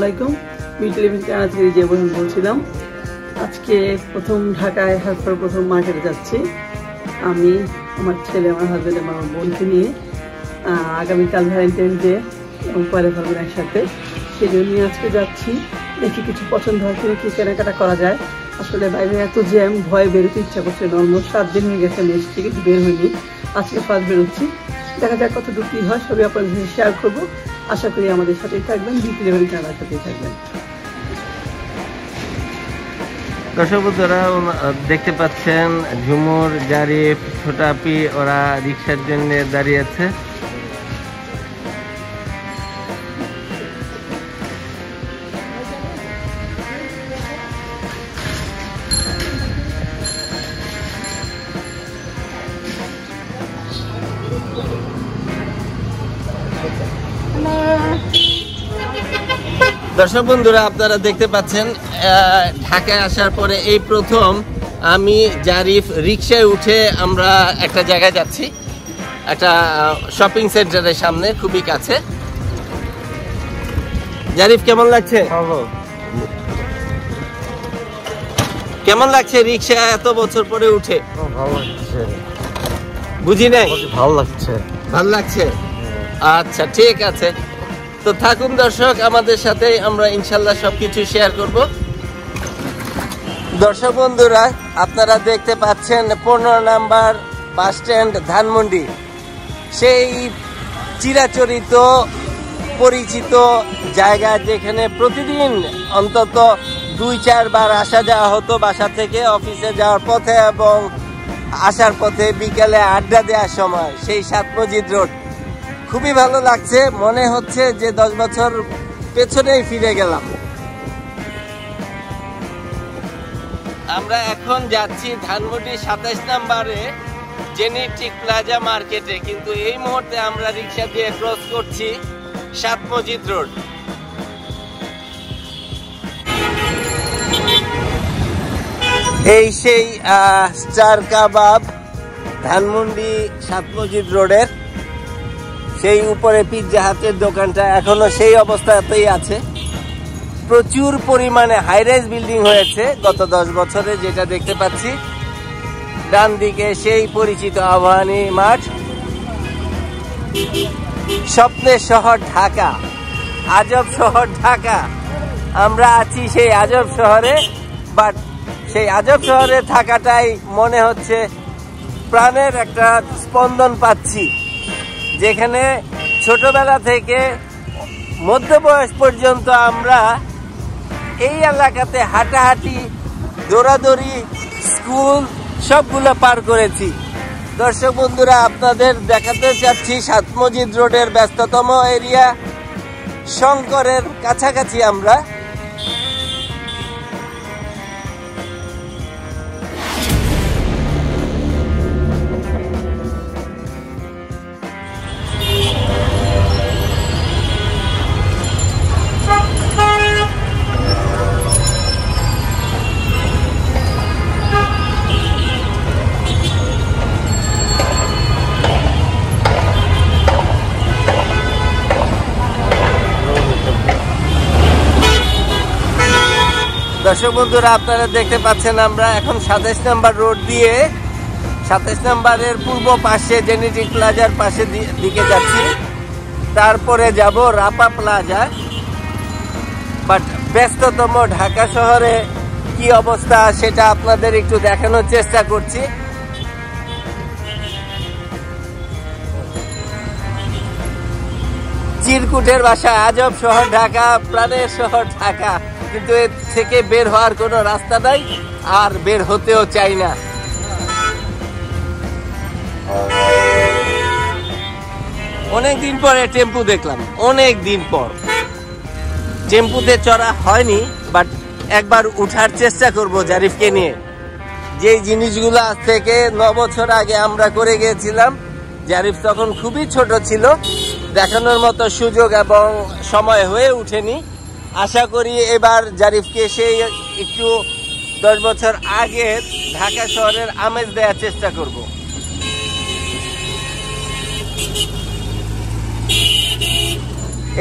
আলাইকুম। Beauty living channel থেকে যে বলছিলাম, আজকে প্রথম ঢাকায় আসার প্রথম মার্কেটে যাচ্ছি। আমি, আমার ছেলে, আমার হাজবেন্ড, আমার বোনকে নিয়ে আগামীকাল ভ্যালেন্টাইন ডে এবং পয়লা ফাল্গুন একসাথে, সেই জন্য আজকে যাচ্ছি। দেখি কিছু পছন্দ হয় কিনা, কি কেনাকাটা করা যায়। আসলে বাইরে এত জ্যাম, ভয়ে বেরোতে ইচ্ছা করছে না। অলমোস্ট 7 দিন হয়ে গেছে, আমি এসছি কিন্তু বের হয়নি। আজকে ফার্স্ট বেরোচ্ছি, দেখা যাক কত দূর কী হয়, সবই আপনাদের সাথে শেয়ার করবো। আশা করি আমাদের সাথেই থাকবেন, বিউটি লিভিং চ্যানেলের সাথেই থাকবেন। দর্শক বন্ধুরা দেখতে পাচ্ছেন ঝুমুর, জারিফ, ছোটাপি ওরা রিক্সার জন্য দাঁড়িয়ে আছে। দর্শক বন্ধুরা আপনারা দেখতে পাচ্ছেন ঢাকায় আসার পরে এই প্রথম আমি জারিফ রিক্সায় উঠে আমরা একটা জায়গায় যাচ্ছি, একটা শপিং সেন্টারের সামনে, খুবই কাছে। জারিফ কেমন লাগছে? ভালো। কেমন লাগছে রিক্সা এত বছর পরে উঠে? ভালো লাগছে। বুঝি নাই? ভালো লাগছে। ভালো লাগছে, আচ্ছা ঠিক আছে। তো থাকুন দর্শক আমাদের সাথে, আমরা ইনশাল্লাহ সবকিছু শেয়ার করব। দর্শক বন্ধুরা আপনারা দেখতে পাচ্ছেন 15 নাম্বার বাস স্ট্যান্ড ধানমন্ডি, সেই চিরাচরিত পরিচিত জায়গা যেখানে প্রতিদিন অন্তত 2-4 বার আসা যাওয়া হতো বাসা থেকে অফিসে যাওয়ার পথে এবং আসার পথে বিকালে আড্ডা দেওয়ার সময়, সেই 7 মসজিদ রোড। খুবই ভালো লাগছে, মনে হচ্ছে যে 10 বছর পেছনেই ফিরে গেলাম। আমরা এখন যাচ্ছি ধানমন্ডি 27 নম্বরে জেনেটিক প্লাজা মার্কেটে, কিন্তু এই মুহূর্তে আমরা রিক্সা দিয়ে ক্রস করছি 7 মসজিদ রোড। এই সেই স্টার কাবাব ধানমন্ডি 7 মসজিদ রোডের, সেই উপরে পিৎজা হাটের দোকানটা এখনো সেই অবস্থাতেই আছে। প্রচুর পরিমাণে হাইরাইজ বিল্ডিং হয়েছে গত 10 বছরে, যেটা দেখতে পাচ্ছি। ডান দিকে সেই পরিচিত আবাহনী মাঠ। স্বপ্নের শহর ঢাকা, আজব শহর ঢাকা। আমরা আছি সেই আজব শহরে, বাট সেই আজব শহরে থাকাটাই মনে হচ্ছে প্রাণের একটা স্পন্দন পাচ্ছি, যেখানে ছোটবেলা থেকে মধ্যবয়স পর্যন্ত আমরা এই এলাকাতে হাঁটাহাঁটি, দৌড়াদৌড়ি, স্কুল সবগুলো পার করেছি। দর্শক বন্ধুরা আপনাদের দেখাতে চাচ্ছি 7 মসজিদ রোডের ব্যস্ততম এরিয়া শঙ্করের কাছাকাছি আমরা। দর্শক বন্ধুরা আপনারা দেখতে পাচ্ছেন আমরা এখন 27 নম্বর রোড দিয়ে 27 নম্বরের পূর্ব পাশে জেনেটিক প্লাজার পাশে দিকে যাচ্ছি, তারপরে যাব রাপা প্লাজা। বাট ব্যস্ততম ঢাকা শহরে কি অবস্থা সেটা আপনাদের একটু দেখানোর চেষ্টা করছি। চিরকুটের ভাষা আজব শহর ঢাকা, প্রাণের শহর ঢাকা, কিন্তু এর থেকে বের হওয়ার কোনো রাস্তা নাই, আর বের হতেও চাই না। অনেকদিন পরে টেম্পু দেখলাম, অনেক দিন পর। টেম্পুতে চড়া হয়নি, বাট একবার উঠার চেষ্টা করব জারিফকে নিয়ে। যেই জিনিসগুলো আজ থেকে 9 বছর আগে আমরা করে গিয়েছিলাম, জারিফ তখন খুবই ছোট ছিল, দেখানোর মতো সুযোগ এবং সময় হয়ে ওঠেনি। আশা করি এবার জারিফকে সেই একটু 10 বছর আগে ঢাকা শহরের আমেজ দেওয়ার চেষ্টা করব।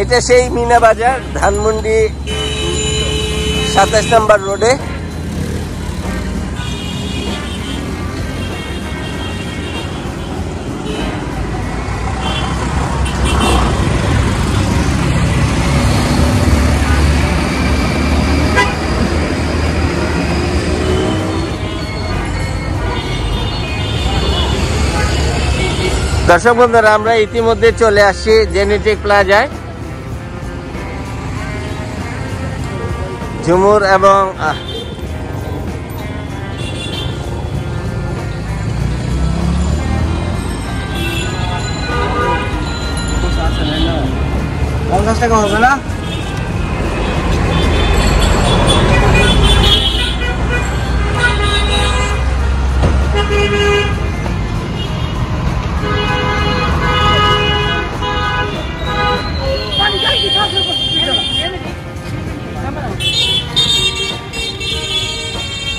এটা সেই মিনা বাজার, ধানমন্ডি 27 নম্বর রোডে। দর্শক বন্ধুরা, আমরা ইতিমধ্যে চলে আসছি জেনেটিক প্লাজায়। ঝুমুর এবং টাকা হবে না।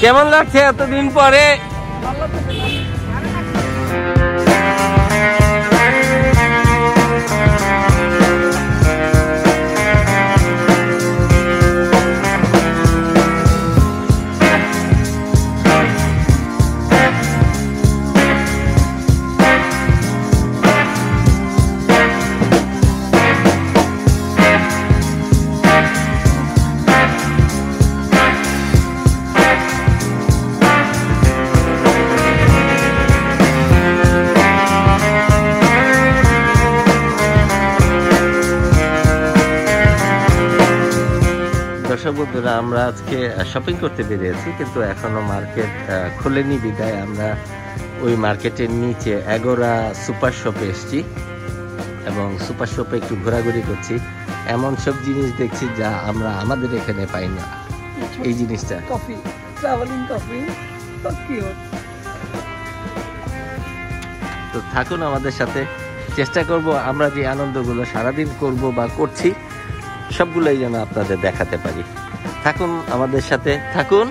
কেমন লাগছে এতদিন পরে? দর্শক বন্ধুরা, আমরা আজকে শপিং করতে বেরিয়েছি, কিন্তু এখনো মার্কেট খোলেনি বিদায় আমরা ওই মার্কেটের নিচে এগোরা সুপার শপে এসেছি এবং সুপার শপে একটু ঘোরাঘুরি করছি। এমন সব জিনিস দেখছি যা আমরা আমাদের এখানে পাই না। এই জিনিসটা কফি, ট্রাভেলিং কফি, তো থাকুন আমাদের সাথে। চেষ্টা করব আমরা যে আনন্দগুলো সারাদিন করব বা করছি সবগুলোই যেন আপনাদের দেখাতে পারি। থাকুন আমাদের সাথে, থাকুন।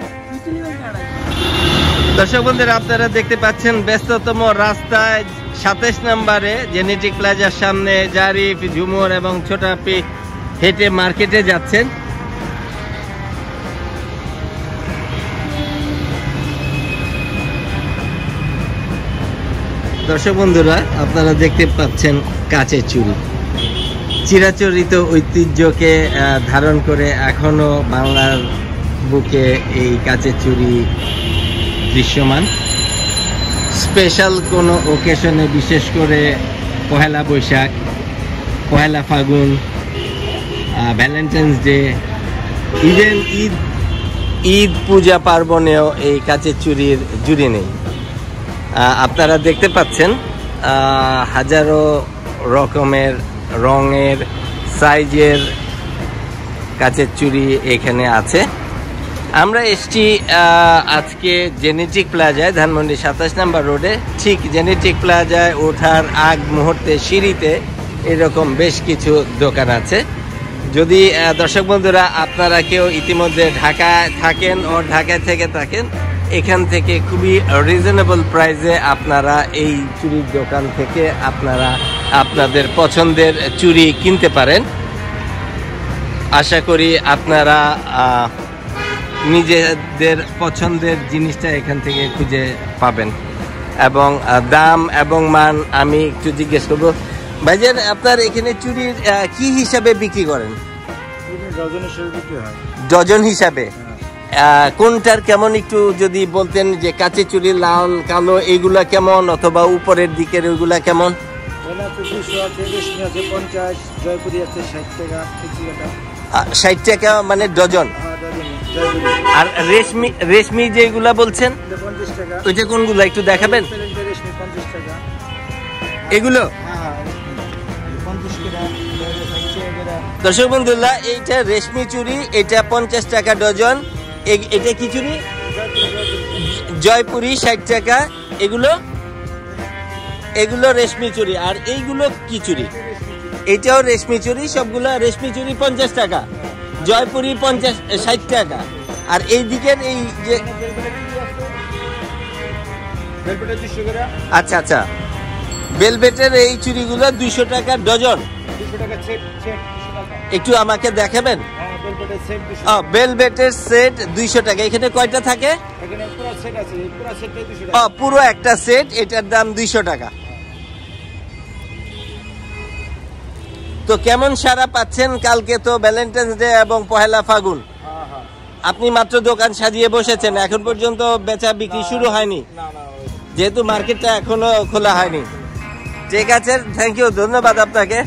দর্শক বন্ধুরা, আপনারা দেখতে পাচ্ছেন ব্যস্ততম রাস্তায় 27 নম্বরে জেনেটিক প্লাজার সামনে জারিফ, ঝুমুর এবং ছোটাপি হেঁটে মার্কেটে যাচ্ছেন। দর্শক বন্ধুরা, আপনারা দেখতে পাচ্ছেন কাচের চুড়ি। চিরাচরিত ঐতিহ্যকে ধারণ করে এখনো বাংলার বুকে এই কাচের চুড়ি দৃশ্যমান। স্পেশাল কোনো ওকেশনে, বিশেষ করে পহেলা বৈশাখ, পহেলা ফাগুন, ভ্যালেন্টাইন্স ডে, ইভেন ঈদ পূজা পার্বণেও এই কাচের চুড়ির জুড়ি নেই। আপনারা দেখতে পাচ্ছেন হাজারো রকমের রঙের, সাইজের কাচের চুড়ি এখানে আছে। আমরা এসছি আজকে জেনেটিক প্লাজায়, ধানমন্ডি 27 নম্বর রোডে। ঠিক জেনেটিক প্লাজায় ওঠার আগ মুহূর্তে সিঁড়িতে এরকম বেশ কিছু দোকান আছে। যদি দর্শক বন্ধুরা আপনারা কেউ ইতিমধ্যে ঢাকায় থাকেন ও ঢাকায় থেকে থাকেন, এখান থেকে খুবই রিজনেবল প্রাইসে আপনারা এই চুড়ির দোকান থেকে আপনারা আপনাদের পছন্দের চুড়ি কিনতে পারেন। আশা করি আপনারা নিজেদের পছন্দের জিনিসটা এখান থেকে খুঁজে পাবেন এবং দাম এবং মান আমি একটু জিজ্ঞেস করবো। ভাইজান, আপনার এখানে চুড়ির কি হিসাবে বিক্রি করেন? ডজন হিসাবে। কোনটার কেমন একটু যদি বলতেন, যে কাচের চুড়ি লাল কালো এইগুলা কেমন, অথবা উপরের দিকের ওইগুলা কেমন? 60 টাকা মানে ডজন। আর রেশমি যেগুলা বলছেন ওইটা কোনগুলা একটু দেখাবেন? এগুলো দর্শক বন্ধুরা, এইটা রেশমি চুড়ি, এটা 50 টাকা ডজন। এটা কি চুড়ি? জয়পুরি 60 টাকা। এগুলো রেশমি চুড়ি। আর এইগুলো কি চুড়ি? এটাও রেশমি চুড়ি। সবগুলো রেশমি চুড়ি 50 টাকা, জয়পুরি 60 টাকা। আর এই দিকের এই যে আচ্ছা আচ্ছা, বেলভেটের এই চুড়িগুলো 200 টাকা ডজন। একটু আমাকে দেখাবেন? ভেলভেটের সেট 200 টাকা। এখানে কয়টা থাকে? পুরো একটা সেট, এটার দাম 200 টাকা। তো কেমন সারা পাচ্ছেন? কালকে তো ভ্যালেন্টাইন্স ডে এবং পহেলা ফাগুন, আপনি মাত্র দোকান সাজিয়ে বসেছেন, এখন পর্যন্ত বেচা বিক্রি শুরু হয়নি, যেহেতু মার্কেটটা এখনো খোলা হয়নি। ঠিক আছে, থ্যাংক ইউ, ধন্যবাদ আপনাকে।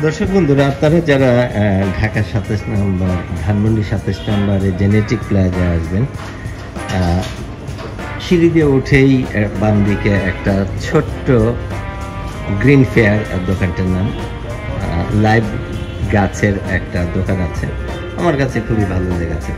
দর্শক বন্ধুরা, আপনারা যারা ঢাকা 27 নম্বর, ধানমন্ডি 27 নম্বরে জেনেটিক প্লাজা আসবেন, সিঁড়ি দিয়ে উঠেই বাম দিকে একটা ছোট্ট গ্রিন ফেয়ার দোকানটার নাম, লাইভ গাছের একটা দোকান আছে, আমার কাছে খুবই ভালো লেগেছে।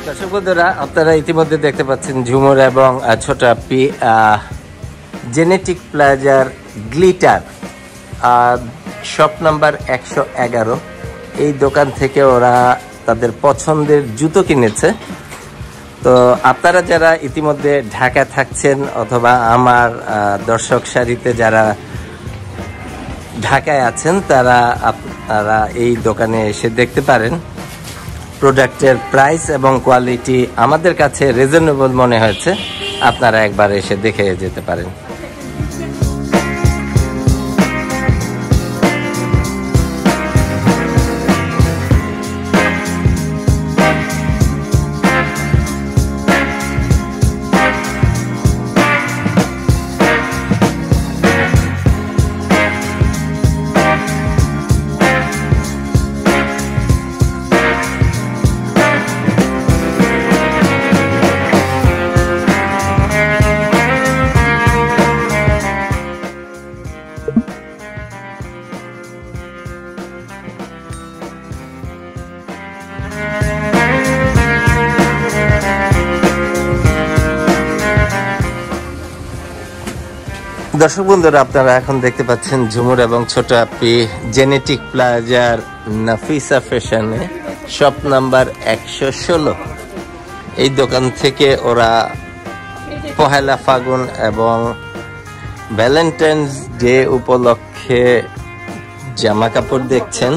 দর্শক বন্ধুরা, আপনারা ইতিমধ্যে দেখতে পাচ্ছেন ঝুমুর এবং ছোট আপি জেনেটিক প্লাজার গ্লিটার শপ নাম্বার 111, এই দোকান থেকে ওরা তাদের পছন্দের জুতো কিনেছে। তো আপনারা যারা ইতিমধ্যে ঢাকা থাকছেন অথবা আমার দর্শক সারিতে যারা ঢাকায় আছেন, তারা এই দোকানে এসে দেখতে পারেন। প্রোডাক্টের প্রাইস এবং কোয়ালিটি আমাদের কাছে রিজনেবল মনে হয়েছে, আপনারা একবার এসে দেখে যেতে পারেন। দর্শক বন্ধুরা, আপনারা এখন দেখতে পাচ্ছেন ঝুমুর এবং ছোট আপি জেনেটিক প্লাজার নাফিসা ফ্যাশনে শপ নাম্বার 116। এই দোকান থেকে ওরা পহেলা ফাগুন এবং ভ্যালেন্টাইন্স ডে উপলক্ষে জামা কাপড় দেখছেন।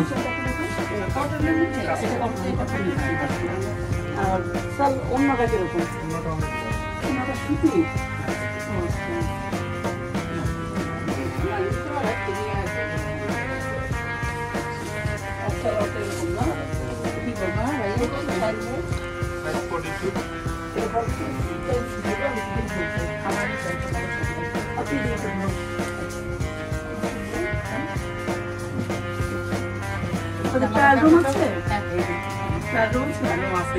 ট্রায়াল রুম আছে? ট্রায়াল রুম আছে?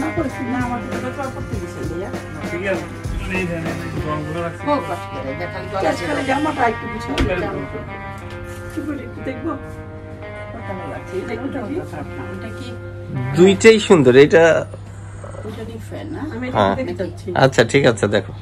না করেছি না, আমাদের তো ট্রায়াল করতে দিছে ভাইয়া। জামাটা একটু পিছনে একটু দেখবো। দুইটাই সুন্দর। এটা আমি হ্যাঁ। দেখতে চাচ্ছি। আচ্ছা ঠিক আছে, দেখো।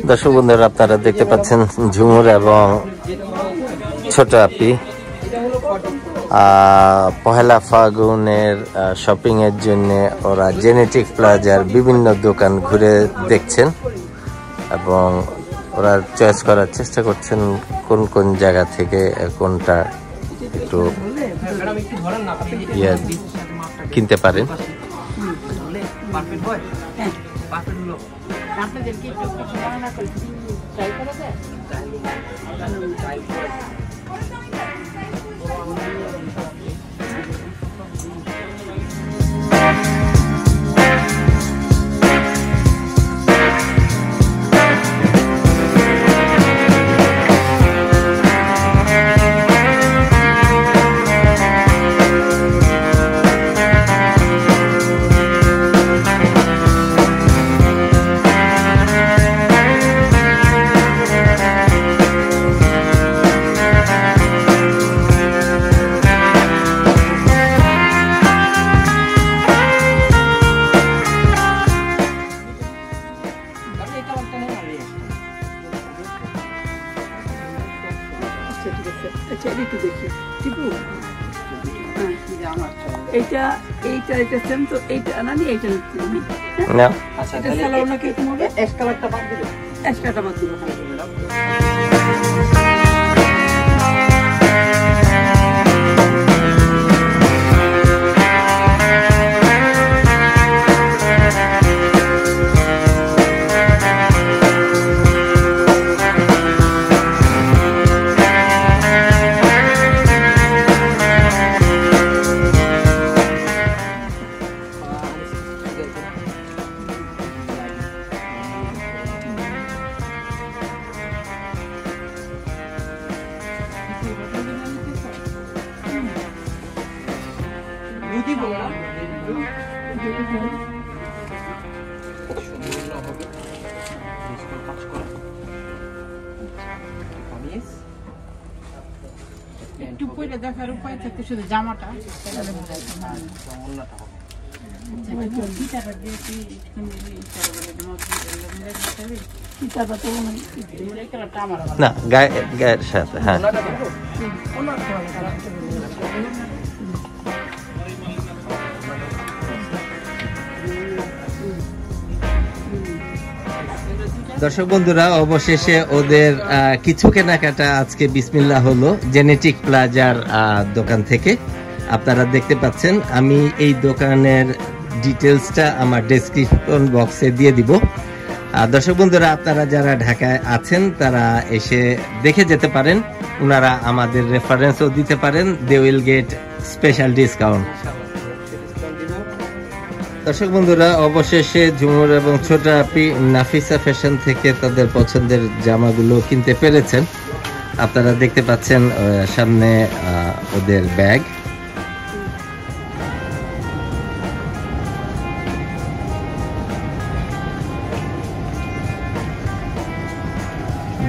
দর্শক বন্ধুরা, আপনারা দেখতে পাচ্ছেন ঝুমুর এবং ছোট আপি পহেলা ফাগুনের শপিং এর জন্য ওরা জেনেটিক প্লাজার বিভিন্ন দোকান ঘুরে দেখছেন এবং ওরা চয়েস করার চেষ্টা করছেন কোন কোন জায়গা থেকে কোনটা একটু কিনতে পারেন। এইটা সেম, তো এইটা না নিয়ে এইটা নিচ্ছি আমি। না আচ্ছা এটা সালোয়ার না কিরকম হবে? অ্যাশ কালারটা বাদ দিলে এক্সট্রাটা বাদ দিব। একটু পরে দেখার উপায় থাকতে শুধু জামাটা না গায়ের সাথে, হ্যাঁ। দর্শক বন্ধুরা, অবশেষে ওদের কিছু কেনাকাটা আজকে বিসমিল্লাহ হলো জেনেটিক প্লাজার দোকান থেকে। আপনারা দেখতে পাচ্ছেন, আমি এই দোকানের ডিটেলসটা আমার ডেসক্রিপশন বক্সে দিয়ে দিব। দর্শক বন্ধুরা, আপনারা যারা ঢাকায় আছেন তারা এসে দেখে যেতে পারেন। ওনারা আমাদের রেফারেন্সও দিতে পারেন, they will get special discount. দর্শক বন্ধুরা, অবশেষে ঝুমুর এবং ছোট আপি নাফিসা ফ্যাশন থেকে তাদের পছন্দের জামাগুলো কিনতে পেরেছেন। আপনারা দেখতে পাচ্ছেন সামনে ওদের ব্যাগ।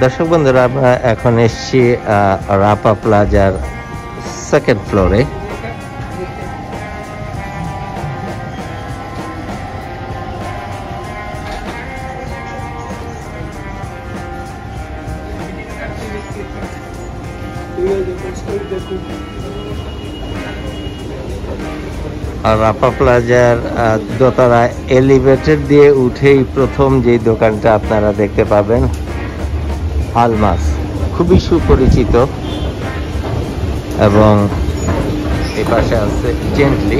দর্শক বন্ধুরা, আমরা এখন এসেছি রাপা প্লাজার সেকেন্ড ফ্লোরে। আর রাপা প্লাজার দোতলা এলিভেটর দিয়ে উঠেই প্রথম যে দোকানটা আপনারা দেখতে পাবেন, আলমাস, খুবই সুপরিচিত। এবং এই পাশে আছে জেন্টলি।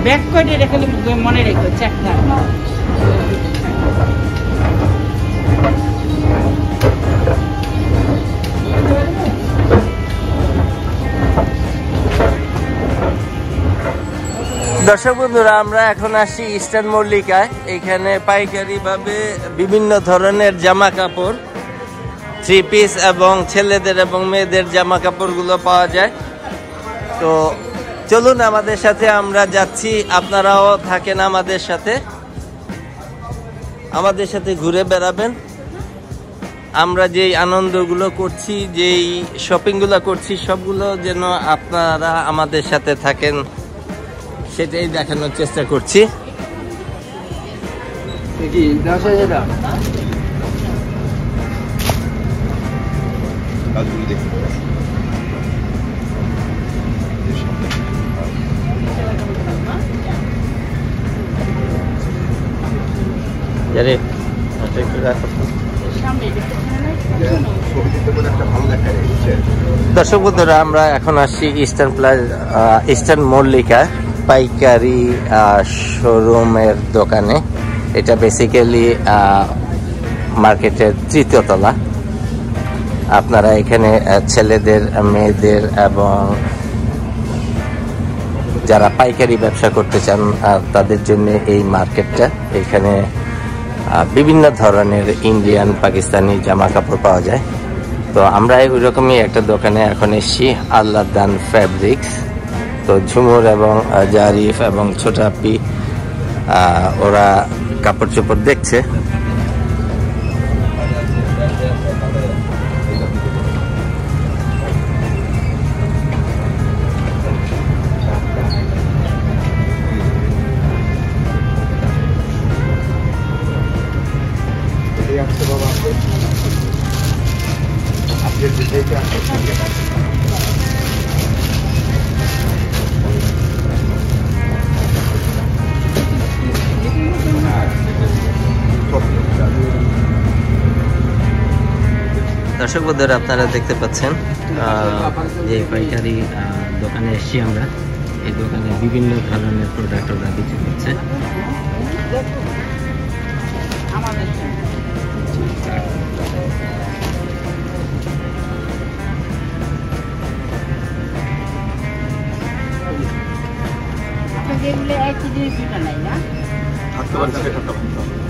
ব্যাক করে রেখে মনে রেখো চেকটা। দর্শক বন্ধুরা, আমরা এখন আসি ইস্টার্ন মল্লিকায়। এখানে পাইকারি ভাবে বিভিন্ন ধরনের জামা কাপড়, থ্রি পিস এবং ছেলেদের এবং মেয়েদের জামা কাপড়গুলো পাওয়া যায়। তো চলুন আমাদের সাথে, আমরা যাচ্ছি, আপনারাও থাকেন আমাদের সাথে ঘুরে বেড়াবেন। আমরা যেই আনন্দগুলো করছি, যেই শপিংগুলো করছি, সবগুলো যেন আপনারা আমাদের সাথে থাকেন, সেটাই দেখানোর চেষ্টা করছি। দর্শক বন্ধুরা, আমরা এখন আসছি ইস্টার্ন মল্লিকা পাইকারি শোরুমের দোকানে। এটা বেসিক্যালি মার্কেটের তৃতীয় তলা। আপনারা এখানে ছেলেদের, মেয়েদের এবং যারা পাইকারি ব্যবসা করতে চান তাদের জন্য এই মার্কেটটা। এখানে বিভিন্ন ধরনের ইন্ডিয়ান, পাকিস্তানি জামা কাপড় পাওয়া যায়। তো আমরা ওই রকমই একটা দোকানে এখন এসেছি, আল্লাদান ফ্যাব্রিক্স। তো ঝুমুর এবং জারিফ এবং ছোট আপি ওরা কাপড় চোপড় দেখছে। দর্শক বন্ধুরা, আপনারা দেখতে পাচ্ছেন যে পাইকারি দোকানে এসেছি আমরা। এই দোকানে বিভিন্ন ধরনের প্রোডাক্ট ওরা বিক্রি করছে।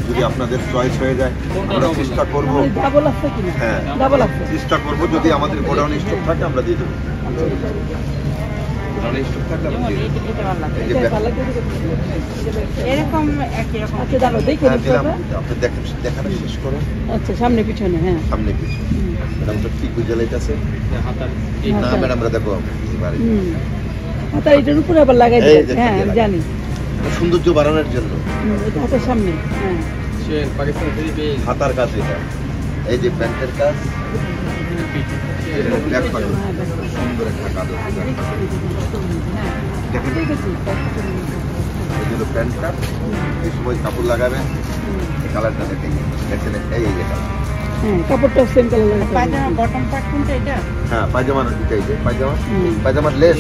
যদি আপনাদের চয়েস হয়ে যায় আমরা চেষ্টা করবো, হ্যাঁ চেষ্টা করবো, যদি আমাদের গোডাউন স্টক থাকে আমরা দিয়ে দেবো। স্টক থাকলে দেখানো শেষ করো। আচ্ছা, সামনে পিছনে, হ্যাঁ সামনে পিছনে ম্যাডাম তো ঠিক বুঝে লাইতেছে না ম্যাডাম, আমরা দেখো হাতার এটার উপরে আবার লাগাই দিই। হ্যাঁ জানি, সৌন্দর্য বাড়ানোর জন্য এটা হাতের সামনে। হ্যাঁ হাতার কাজ এটা, এই যে প্যান্টের কাজ, সুন্দর একটা কাজ। এগুলো প্যান্ট কাট, এই সময় কাপড় লাগাবেন, এই কালারটা দেখেন, দেখছেন এই যে কালার। হ্যাঁ কাপড়টা সেম কালার। পায়জামা বটম পার্ট কোনটা এটা? হ্যাঁ পায়জামার এটাই, যে পায়জামার লেস।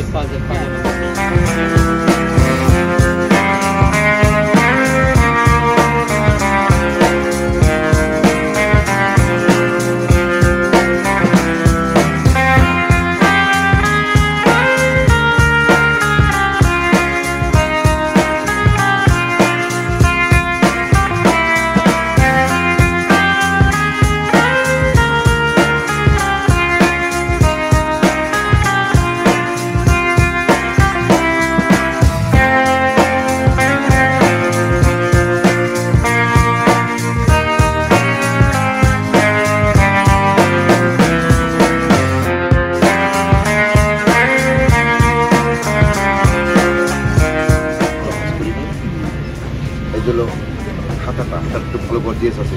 হাতার একটু ভালো গর্জিয়াস আছে।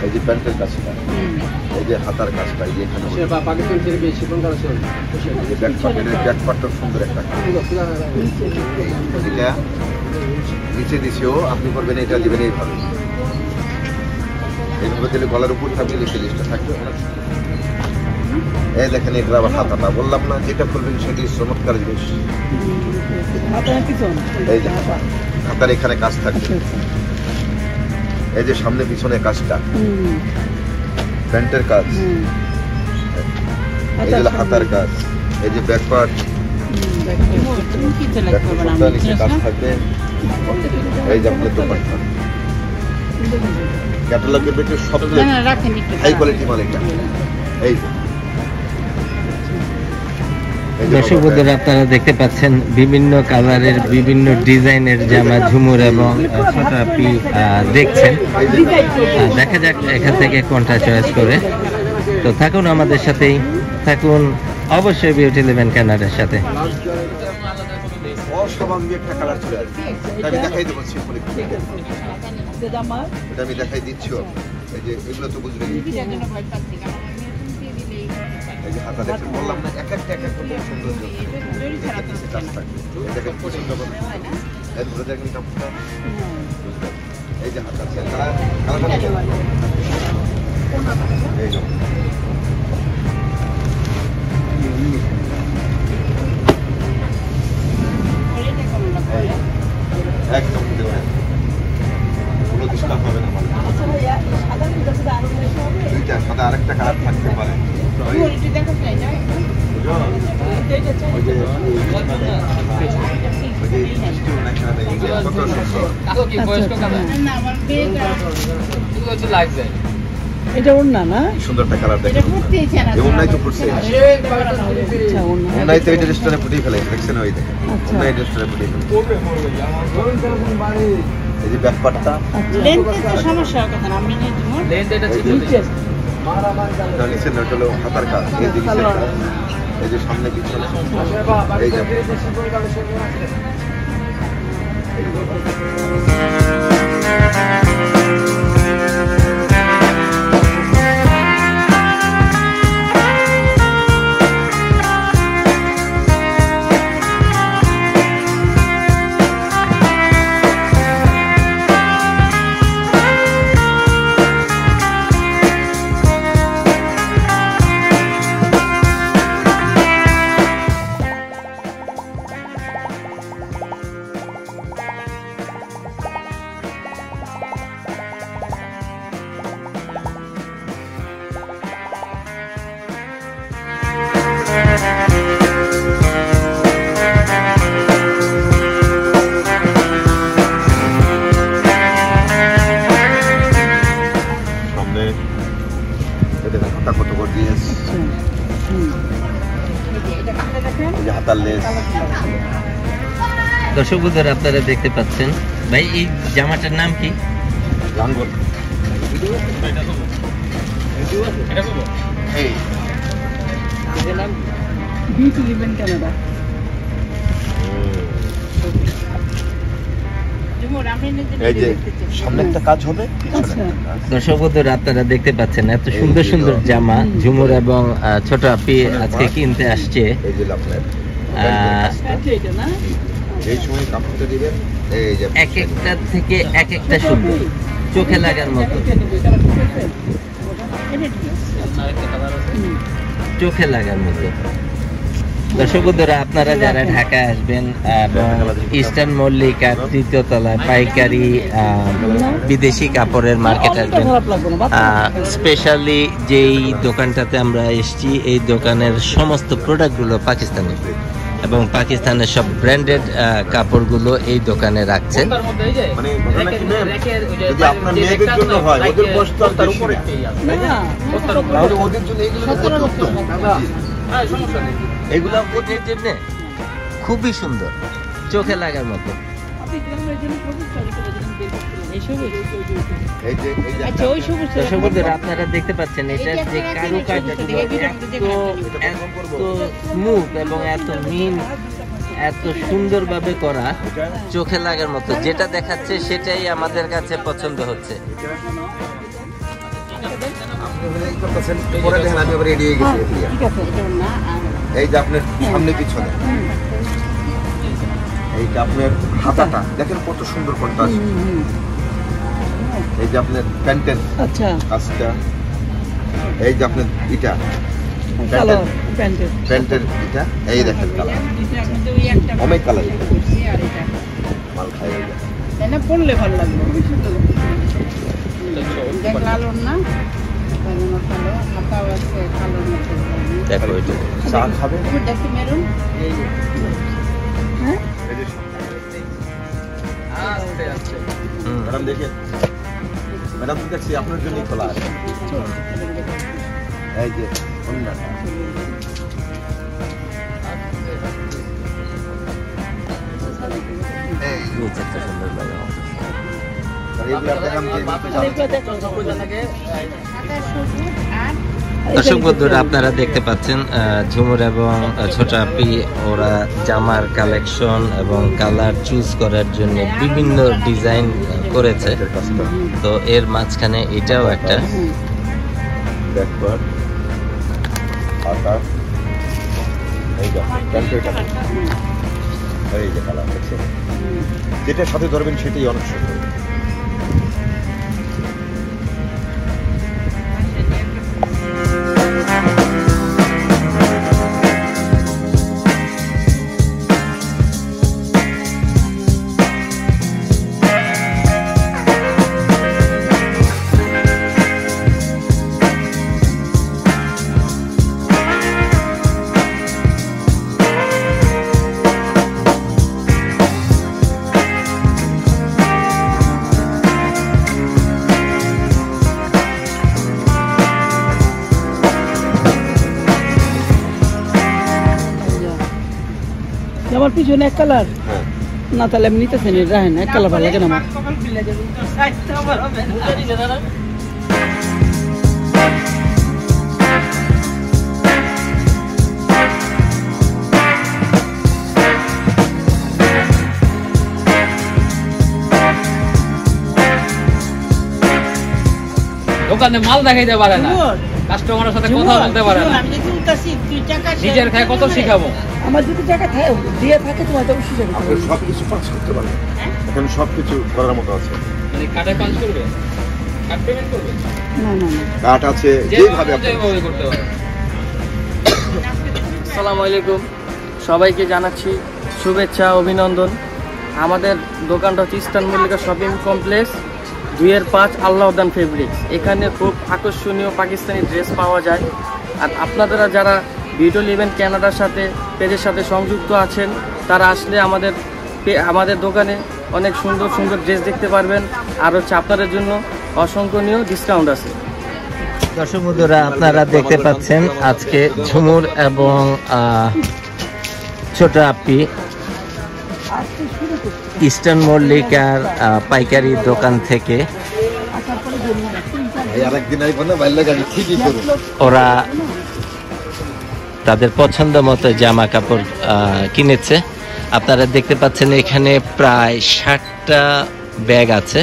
এই যে প্যান্টের কাজটা, এই যে হাতার কাজটা, এই যে এখানে ব্যাক পার্টটা সুন্দর একটা এটা নিচে দিছেও আপনি করবেন, এটা দিবেন এইভাবে, এইভাবে দিলে গলার উপর থাকবে, নিচে লিস্টটা থাকবে। এই দেখেন এটা আবার হাতাটা, বললাম না যেটা করবেন সেটি চমৎকার জিনিস। এই যে হাতার এখানে কাজ থাকবে, এই যে সামনে পিছনে কাজটা, প্যান্টের কাজ, এই যে হাতার কাজ, এই যে ব্যাক পার্ট, নিচে কাজ থাকবে। এই যে আপনার দোকানটা ক্যাটালগের ভিতরে সবচেয়ে হাই কোয়ালিটি মাল এটা। এই দর্শক বন্ধুরা, আপনারা দেখতে পাচ্ছেন বিভিন্ন কালারের বিভিন্ন ডিজাইনের জামা ঝুমুর এবং ছোট আপি দেখছেন। দেখা যাক এখান থেকে কোনটা চয়েস করে। তো থাকুন আমাদের সাথেই, থাকুন অবশ্যই বিউটি ইলেভেন কানাডার সাথে। অস্বাভাবিক একটা কালার চলে আসবে, আমি দেখাই দেবো সিম্পলি, আমি দেখাই দিচ্ছি। এই যে এগুলো তো বুঝবেন, এই যে হাতা দেখতে বললাম না, এক একটা সৌন্দর্য কাজ থাকবে। দেখেন পছন্দ করবেন, এরপরে দেখবেন কাপড়টা, এই যে হাতা কালারটা দেখেন, এই যে একদম কোনো ডিস্টার্ব হবে না। দুইটা সাদা আরেকটা কালার থাকতে পারে। এটা ওড়না না? সুন্দর একটা কালার দেখেন, এই ওড়নাই তো ফুটছে, আচ্ছা ওড়না। ওড়নাই তো এই রেস্টুরেন্টে ফুটিয়ে ফেলে, দেখছেন ওই দেখেন, আচ্ছা। ওড়নাই রেস্টুরেন্টে ফুটিয়ে ফেলে। এই যে ব্যাকপার্টটা, লেন্থে তো সমস্যা হবে কথা না, আমি নিয়ে দিব। নিচের নট হলো হাতার কাজ, এই যে নিচের কাজ, এই যে সামনে পিছনে, এই যে কত করে দিয়েছে, এই যে হাতার লেস। দর্শক বন্ধুরা আপনারা দেখতে পাচ্ছেন, ভাই এই জামাটার নাম কি? লাঙ্গল। এই বিউটি লিভ ইন কানাডা। এই যে সামনে একটা কাজ হবে, পিছনে একটা কাজ। দর্শক বন্ধুরা আপনারা দেখতে পাচ্ছেন এত সুন্দর সুন্দর জামা ঝুমুর এবং ছোট আপি আজকে কিনতে আসছে। এই যে আপনার এটা না? এই সময় কাপড়টা দিবেন, এই যে এক একটা থেকে এক একটা সুন্দর, চোখে লাগার মতো, চোখে লাগার মতো। দর্শক বন্ধুরা আপনারা যারা ঢাকায় আসবেন এবং ইস্টার্ন মল্লিকা তৃতীয় তলায় পাইকারি বিদেশি কাপড়ের মার্কেট আসবেন, স্পেশালি যেই দোকানটাতে আমরা এসেছি এই দোকানের সমস্ত প্রোডাক্টগুলো পাকিস্তানি এবং পাকিস্তানের সব ব্র্যান্ডেড কাপড়গুলো এই দোকানে রাখছেন। মানে ঘটনা কি ম্যাম, যদি আপনার মেয়েদের জন্য হয়, ওদের বস্তা তার উপরে, তাহলে ওদের জন্য এইগুলো উত্তম। এগুলো খুবই সুন্দর, চোখে লাগার মতো। দর্শক বন্ধুরা আপনারা দেখতে পাচ্ছেন এটা যে কারুকার্যগুলো এত স্মুথ এবং এত মিন, এত সুন্দরভাবে করা, চোখে লাগার মতো। যেটা দেখাচ্ছে সেটাই আমাদের কাছে পছন্দ হচ্ছে। পরে দেখেন আমি আবার রেডি হয়ে গেছি। এই যে আপনার সামনে পিছনে, এই যে আপনার হাতাটা দেখেন কত সুন্দর কন্ট্রাস্ট। এই যে আপনার প্যান্টের কাজটা, এই যে আপনার ইটা প্যান্টের ইটা, এই দেখেন কালার, অনেক কালার মাল খাই এটা পড়লে ভালো লাগবে। দেখ লাল না, দেখো এটা চা খাবে, দেখি মেরুন। ম্যাডাম দেখেন, ম্যাডাম দেখছি আপনার জন্যই খোলা আছে। এই যে দর্শক বন্ধুরা আপনারা দেখতে পাচ্ছেন ঝুমুর এবং ছোট আপি ওরা জামার কালেকশন এবং কালার চুজ করার জন্য বিভিন্ন ডিজাইন করেছে। তো এর মাঝখানে এটাও একটা যেটার সাথে ধরবেন সেটাই অনেক সুন্দর। আমার পিছনে এক কালার হ্যাঁ না, তাহলে আমি নিতেছি না, রাখেন এক কালার ভালো লাগে না আমার। দোকানে মাল দেখাইতে পারে না, কাস্টমারের সাথে কথা বলতে পারে না, আমি যদি উঠতাছি 2 টাকা নিজের খায় কত শিখাবো। আমার যদি টাকা দিয়ে থাকে তোমার তো অবশ্যই যাবে। আপনি সবকিছু পাঁচ করতে পারেন, এখানে সবকিছু করার মতো আছে। মানে কার্ডে পাঞ্চ করবে, কার্ড পেমেন্ট করবে, না না না, কাঠ আছে, যেভাবে আপনি যেভাবে করতে পারে। আসসালামু আলাইকুম, সবাইকে জানাচ্ছি শুভেচ্ছা অভিনন্দন। আমাদের দোকানটা হচ্ছে eastern Mallika shopping complex 2-5 Allahdan fabrics. এখানে খুব আকর্ষণীয় পাকিস্তানি ড্রেস পাওয়া যায়। আর আপনারা যারা ভিডিও লিভেন ক্যানাডার সাথে পেজের সাথে সংযুক্ত আছেন, তারা আসলে আমাদের দোকানে অনেক সুন্দর সুন্দর ড্রেস দেখতে পারবেন। আর হচ্ছে আপনাদের জন্য অসংখ্যনীয় ডিসকাউন্ট আছে। দর্শক বন্ধুরা, আপনারা দেখতে পাচ্ছেন আজকে ঝুমুর এবং ছোট আপি ইস্টার্ন মল্লিকার পাইকারি দোকান থেকে আরেকদিন আইব না, বাইরে গাড়ি ঠিকই করুন। ওরা তাদের পছন্দ মতো জামা কাপড় কিনেছে। আপনারা দেখতে পাচ্ছেন এখানে প্রায় 60টা ব্যাগ আছে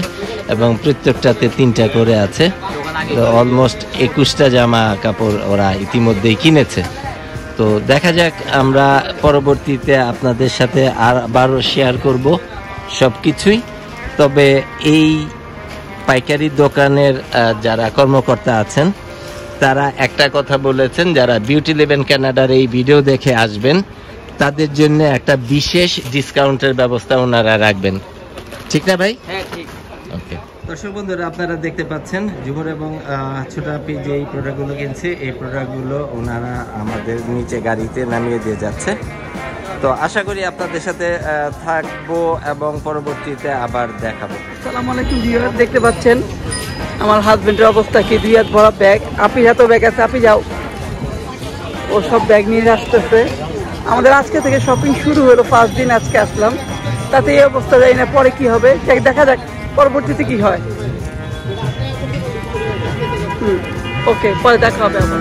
এবং প্রত্যেকটাতে 3টা করে আছে। অলমোস্ট 21টা জামা কাপড় ওরা ইতিমধ্যেই কিনেছে। তো দেখা যাক, আমরা পরবর্তীতে আপনাদের সাথে আবারও শেয়ার করব সব কিছুই। তবে এই পাইকারি দোকানের যারা কর্মকর্তা আছেন, তারা একটা কথা বলেছেন, যারা বিউটি লিভেন ক্যানাডার এই ভিডিও দেখে আসবেন তাদের জন্য একটা বিশেষ ডিসকাউন্টের ব্যবস্থা ওনারা রাখবেন। ঠিক না ভাই? হ্যাঁ ঠিক। ওকে। দর্শক বন্ধুরা, আপনারা দেখতে পাচ্ছেন ঝুমুর এবং ছোট আপি যে এই প্রোডাক্টগুলো কিনছে, এই প্রোডাক্টগুলো ওনারা আমাদের নিচে গাড়িতে নামিয়ে দিয়ে যাচ্ছে। তো আশা করি আপনাদের সাথে থাকবো এবং পরবর্তীতে আবার দেখাবো। আসসালামু আলাইকুম ভিউয়ার, দেখতে পাচ্ছেন আমার হাজবেন্ডের অবস্থা কি, 2 হাত ভরা ব্যাগ। আপির হাতেও ব্যাগ আছে, আপি যাও, ও সব ব্যাগ নিয়ে আসতেছে। আমাদের আজকে থেকে শপিং শুরু হলো, 5 দিন আজকে আসলাম, তাতে এই অবস্থা যাই না, পরে কি হবে দেখা যাক, পরবর্তীতে কি হয়। ওকে, পরে দেখা হবে আবার।